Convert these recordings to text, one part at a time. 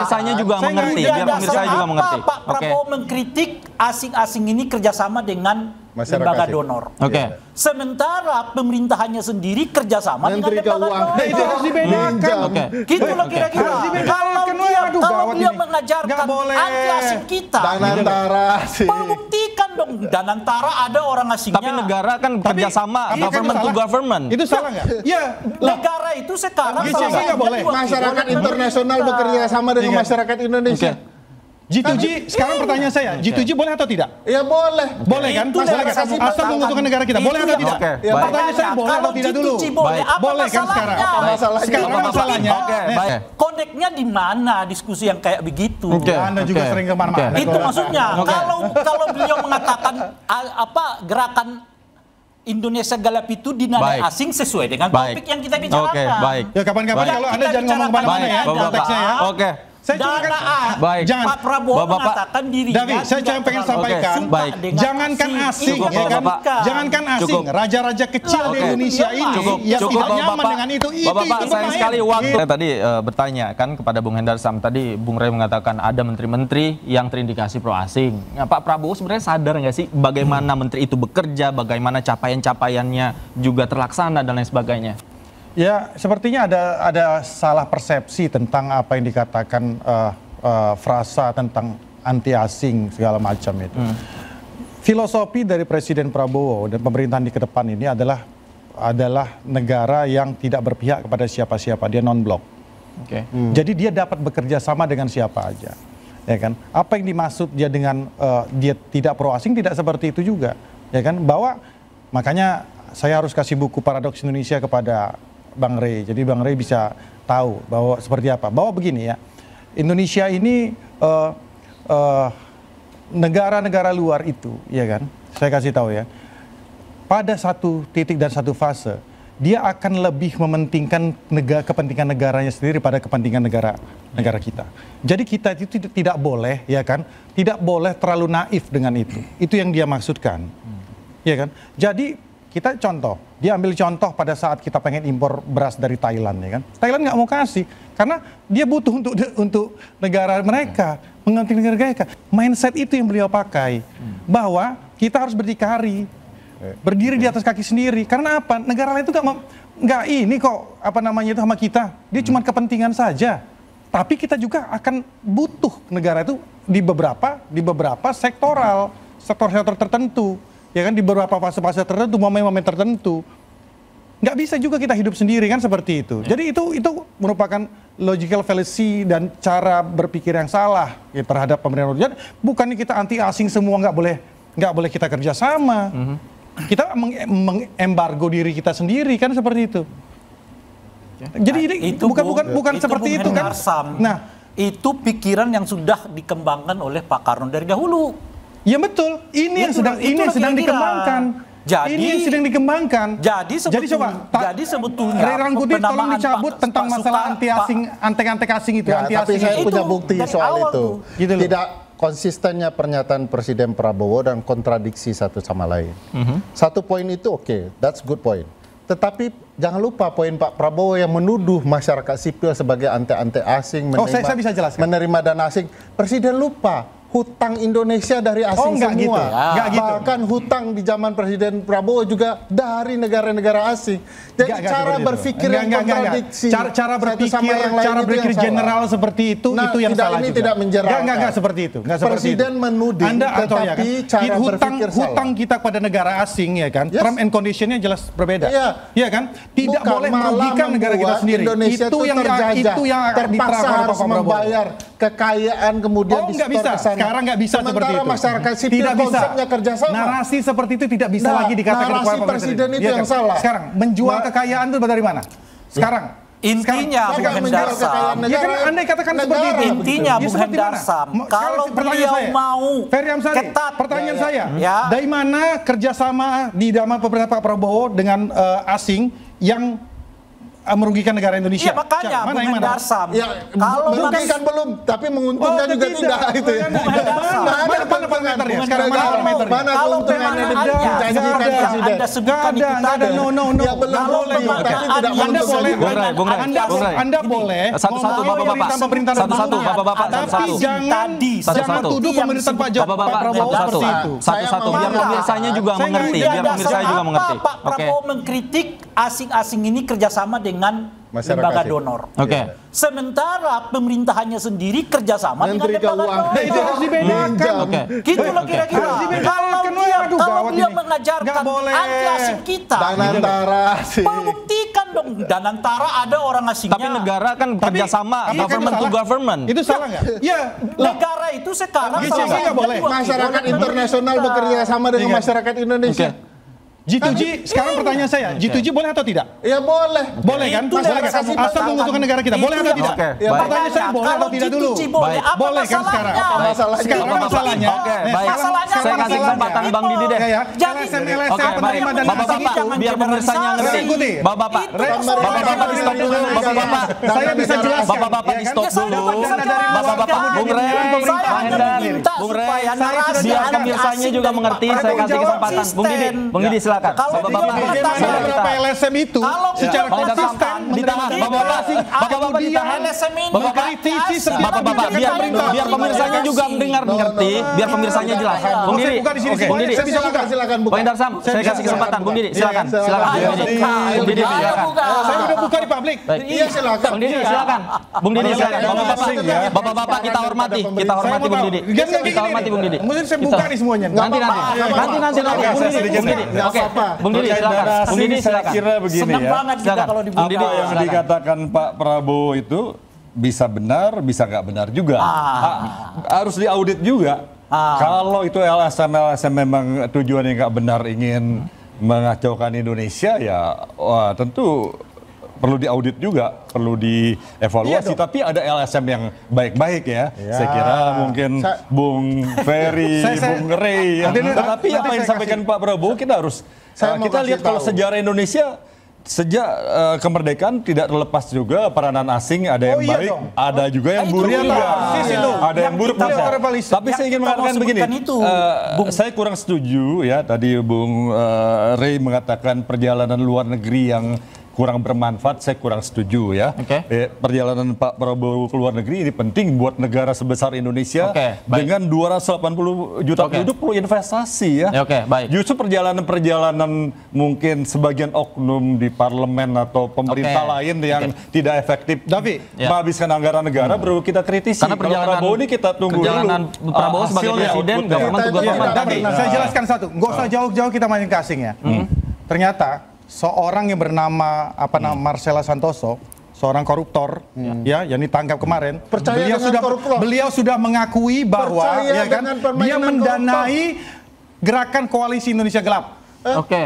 pemirsanya juga mengerti. Biar pemirsanya juga mengerti. Pak Prabowo mengkritik asing-asing ini kerjasama dengan lembaga donor. Sementara pemerintahannya sendiri kerjasama dengan lembaga donor. Itu harus dibedakan. Gitu loh kira-kira. Kalau dia mengajarkan anti asing kita, membuktikan dong. Danantara ada orang asingnya. Tapi negara kan kerjasama, government to government. Itu salah nggak? Ya, negara itu sekarang nggak boleh. Masyarakat internasional bekerja sama dengan masyarakat Indonesia. G2G, sekarang pertanyaan saya, G2G boleh atau tidak? Ya boleh. Boleh kan? Asal menguntungkan negara kita. Boleh atau tidak? Pertanyaan saya boleh atau tidak dulu? Boleh kan sekarang? Sekarang masalahnya. Koneknya di mana diskusi yang kayak begitu? Anda juga sering kemana-mana. Itu maksudnya. Kalau beliau mengatakan gerakan Indonesia Galap itu dinilai asing sesuai dengan topik yang kita bicarakan. Ya kapan-kapan kalau Anda jangan ngomong kemana-mana ya konteksnya ya. Saya jangan Pak Prabowo mengatakan dirinya. David, saya cuma pengen sampaikan, jangankan asing, ya kan? Jangankan asing, raja-raja kecil di Indonesia ini yang tidak nyaman dengan itu. Bapak, sayang sekali waktu. Saya tadi bertanya kan kepada Bung Hendar Sam, tadi Bung Rey mengatakan ada menteri-menteri yang terindikasi pro asing. Nah, Pak Prabowo sebenarnya sadar nggak sih bagaimana menteri itu bekerja, bagaimana capaian-capaiannya juga terlaksana dan lain sebagainya? Ya, sepertinya ada salah persepsi tentang apa yang dikatakan frasa tentang anti asing segala macam itu. Filosofi dari Presiden Prabowo dan pemerintahan di ke depan ini adalah negara yang tidak berpihak kepada siapa-siapa, dia non-blok. Jadi dia dapat bekerja sama dengan siapa aja, ya kan? Apa yang dimaksud dia dengan dia tidak pro asing tidak seperti itu juga, ya kan? Bahwa makanya saya harus kasih buku Paradoks Indonesia kepada Bang Rey, jadi Bang Rey bisa tahu bahwa seperti apa. Bahwa begini ya, Indonesia ini negara-negara luar itu, ya kan? Saya kasih tahu ya, pada satu titik dan satu fase, dia akan lebih mementingkan kepentingan negaranya sendiri pada kepentingan negara kita. Jadi kita itu tidak boleh, ya kan? Tidak boleh terlalu naif dengan itu. Itu yang dia maksudkan, ya kan? Jadi kita contoh, dia ambil contoh pada saat kita pengen impor beras dari Thailand, ya kan? Thailand nggak mau kasih karena dia butuh untuk negara mereka, mengerti negara mereka. Mindset itu yang beliau pakai, bahwa kita harus berdikari, berdiri di atas kaki sendiri. Karena apa? Negara lain itu nggak ini kok apa namanya itu sama kita. Dia cuma kepentingan saja. Tapi kita juga akan butuh negara itu di beberapa sektor tertentu. Ya kan, di beberapa fase-fase tertentu, momen-momen tertentu. Nggak bisa juga kita hidup sendiri kan seperti itu. Jadi itu merupakan logical fallacy dan cara berpikir yang salah ya, terhadap pemerintahan. Jadi bukannya kita anti asing semua, nggak boleh kita kerjasama. Kita mengembargo diri kita sendiri kan seperti itu. Jadi ini bukan seperti itu kan. Nah, itu pikiran yang sudah dikembangkan oleh Pak Karno dari dahulu. Ya betul, ini yang sedang dikembangkan. Jadi sebetulnya Rey Rangkuti tolong dicabut tentang masalah anti-asing, antek-asing itu. Ya, tapi saya punya bukti soal itu. Tidak konsistennya pernyataan Presiden Prabowo dan kontradiksi satu sama lain. Satu poin itu oke, that's good point. Tetapi jangan lupa poin Pak Prabowo yang menuduh masyarakat sipil sebagai antek-antek asing, saya bisa jelaskan. Menerima dana asing. Presiden lupa hutang Indonesia dari asing semua. Gitu. Bahkan hutang di zaman Presiden Prabowo juga dari negara-negara asing. Jadi cara berpikir yang kontradiksi. Cara berpikir general seperti itu yang salah juga. Ini tidak menjerahkan. Enggak seperti itu. Presiden menuding, tetapi cara berpikir salah. Hutang kita pada negara asing, ya kan? Term and conditionnya jelas berbeda. Iya kan? Tidak boleh merugikan negara kita sendiri. Indonesia itu yang terpaksa harus membayar kekayaan kemudian distorkan ke sana. Sekarang nggak bisa seperti itu. Masyarakat sipil tidak konsepnya kerjasama. Narasi seperti itu tidak bisa lagi dikatakan narasi presiden itu yang salah. Sekarang menjual kekayaan itu dari mana? Sekarang intinya Bung Hendar Sam, ya kan Anda katakan seperti itu. Intinya Bung Hendar Sam, kalau beliau mau ketat, pertanyaan saya, dari mana kerjasama di dalam pemerintahan Pak Prabowo dengan asing yang merugikan negara Indonesia. Iya makanya mana Bung Hendar Sam. Ya, Kalau merugikan belum, tapi menguntungkan juga tidak itu ya. Mana parameternya? Sekarang mana parameternya? Mana keuntungannya dijanjikan presiden? Anda sebutkan itu tadi. No. Ya belum boleh, tapi tidak menguntungkan. Anda boleh satu-satu bapak-bapak. Satu-satu bapak-bapak. Tapi jangan tuduh pemerintahan Pak Prabowo seperti itu. Satu-satu biar pemirsanya juga mengerti. Biar pemirsanya juga mengerti. Pak Prabowo mengkritik asing-asing ini kerjasama dengan lembaga donor. Oke. Sementara pemerintahannya sendiri kerjasama dengan lembaga donor. Itu harus dibedakan. Oke. Gitu loh kira-kira. Kalau dia mengajarkan anti asing kita, Danantara sih. buktikan dong. Danantara ada orang asingnya. Tapi negara kan kerjasama government to government. Itu salah nggak? Ya, negara itu sekarang nggak boleh. Masyarakat internasional bekerja sama dengan masyarakat Indonesia. G2G, sekarang pertanyaan saya, G2G boleh atau tidak? Ya boleh. Boleh kan? Asal menguntungkan negara kita, boleh atau tidak? Pertanyaan saya boleh atau tidak dulu? Boleh kan sekarang? Sekarang masalahnya. Oke, baik. Saya kasih kesempatan Bang Didi deh. Oke, baik. Bapak-bapak, biar pemirsanya ngerti. Bapak-bapak di stop dulu. Bapak-bapak, saya bisa jelaskan. Bapak-bapak di stop dulu. Bapak-bapak, Bung Rey, Pak Hendar, Bung Rey, biar pemirsanya juga mengerti. Saya kasih kesempatan. Bung Didi, silakan. Beberapa LSM itu secara konsisten ditahan. Bapak-bapak ditahan. Bapak-bapak biar pemirsanya juga mengerti, biar pemirsanya jelas. Bung Didi, silakan. Bung Hendar Sam, saya kasih kesempatan. Bung Didi, silakan. Bung Didi, silakan. Saya udah buka di publik. Iya silakan. Bung Didi, silakan. Bung Didi, silakan. Bapak-bapak kita hormati Bung Didi. Kita hormati Bung Didi. Mungkin saya buka nih semuanya. Nanti. Oke. Bung Didi silakan. Bung Didi silakan. Saya kira begini Senang ya. banget kita kalau dibuka. Apa yang dikatakan Pak Prabowo itu bisa benar, bisa nggak benar juga. Harus diaudit juga. Kalau itu LSM memang tujuannya nggak benar, ingin mengacaukan Indonesia, ya tentu perlu diaudit juga, perlu dievaluasi. Iya, tapi ada LSM yang baik-baik ya. Saya kira mungkin Bung Ferry, Bung Rey. Tapi apa yang disampaikan Pak Prabowo kita harus kita lihat kalau sejarah Indonesia sejak kemerdekaan tidak terlepas juga peranan asing, ada yang baik, ada juga yang buruk juga. Ada yang buruk juga. Tapi saya ingin mengatakan begini, saya kurang setuju ya tadi Bung Rey mengatakan perjalanan luar negeri yang kurang bermanfaat, saya kurang setuju ya. Perjalanan Pak Prabowo ke luar negeri ini penting buat negara sebesar Indonesia dengan 280 juta penduduk perlu investasi ya. Justru perjalanan-perjalanan mungkin sebagian oknum di parlemen atau pemerintah lain yang tidak efektif menghabiskan anggaran negara perlu kita kritisi. Karena perjalanan Prabowo ini kita tunggu perjalanan dulu. Prabowo sebagai presiden government to government. Saya jelaskan satu, nggak usah jauh-jauh kita main ke asing ya. Ternyata seorang yang bernama Marcella Santoso, seorang koruptor yang ditangkap kemarin, beliau sudah mengakui bahwa dia mendanai gerakan koalisi Indonesia Gelap.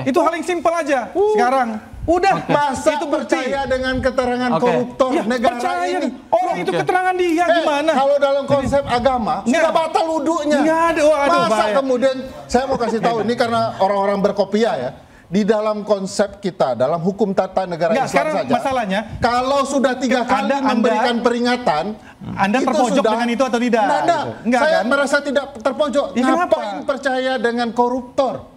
Itu hal yang simpel aja. Sekarang udah masa itu percaya dengan keterangan koruptor negara ini. Orang itu keterangan dia gimana? Kalau dalam konsep agama sudah batal wudunya. Masa kemudian saya mau kasih tahu ini karena orang-orang berkopiah ya. Di dalam konsep kita, dalam hukum tata negara Islam saja, masalahnya kalau sudah 3 kali memberikan peringatan, Anda terpojok dengan itu atau tidak? Enggak, saya merasa tidak terpojok. Ngapain percaya dengan koruptor?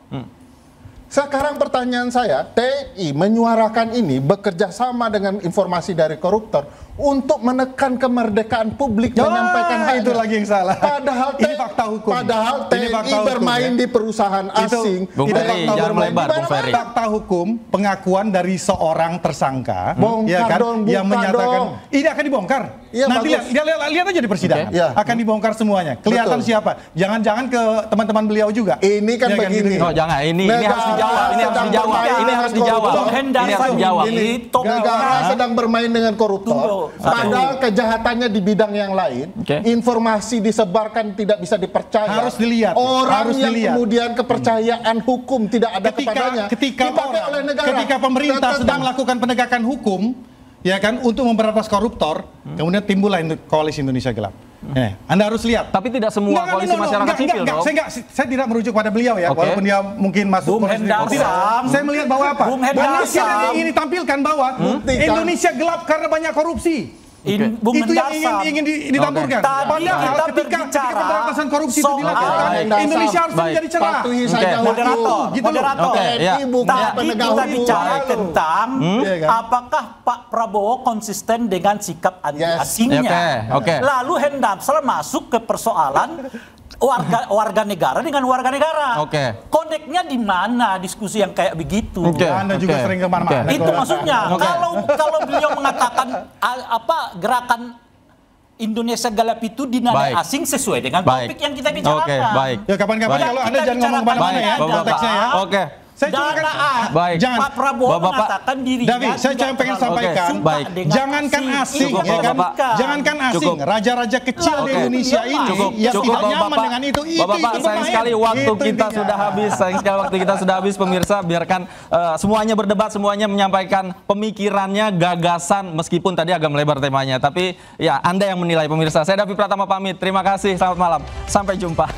Sekarang pertanyaan saya, TNI menyuarakan ini bekerja sama dengan informasi dari koruptor untuk menekan kemerdekaan publik menyampaikan hal itu lagi yang salah. Padahal ini fakta hukum. Padahal TNI bermain di perusahaan asing. Fakta hukum pengakuan dari seorang tersangka yang menyatakan ini akan dibongkar. Nanti lihat aja di persidangan. Akan dibongkar semuanya. Kelihatan siapa. Jangan-jangan ke teman-teman beliau juga. Ini kan begini. Oh jangan, ini harus dijawab. Ini harus dijawab. Negara sedang bermain dengan koruptor. Padahal kejahatannya di bidang yang lain, informasi disebarkan tidak bisa dipercaya. Harus dilihat. Orang yang kemudian kepercayaan hukum tidak ada kepadanya. Ketika pemerintah sedang melakukan penegakan hukum, ya kan, untuk memberantas koruptor, kemudian timbullah koalisi Indonesia Gelap. Anda harus lihat. Tapi tidak semua koalisi masyarakat sipil dong. Saya tidak merujuk pada beliau ya, walaupun dia mungkin masuk koalisi. Saya melihat bahwa apa? Banyak yang ingin ditampilkan bahwa Indonesia gelap karena banyak korupsi. Itu yang ingin ditampilkan. Padahal ketika pemberantasan korupsi itu dilakukan, Indonesia harus menjadi cerah. Moderator, kita bicara tentang apakah Pak Prabowo konsisten dengan sikap anti asingnya. Lalu Hendamsel masuk ke persoalan warga negara dengan warga negara. Koneknya di mana diskusi yang kayak begitu? Anda juga sering kemana-mana. Itu maksudnya. Kalau beliau mengatakan gerakan Indonesia Gelap itu dinilai asing sesuai dengan topik yang kita bicarakan. Ya kapan-kapan kalau Anda jangan ngomong kemana-mana ya konteksnya ya. Saya cuma Pak Prabowo mengatakan dirinya. Saya cuma pengen sampaikan, jangankan asing, jangankan asing, raja-raja kecil di Indonesia ini yang tidak nyaman dengan itu. Bapak, sayang sekali waktu kita sudah habis. Sayang sekali waktu kita sudah habis, pemirsa. Biarkan semuanya berdebat, semuanya menyampaikan pemikirannya, gagasan, meskipun tadi agak melebar temanya. Tapi ya Anda yang menilai, pemirsa. Saya Davi Pratama pamit. Terima kasih. Selamat malam. Sampai jumpa.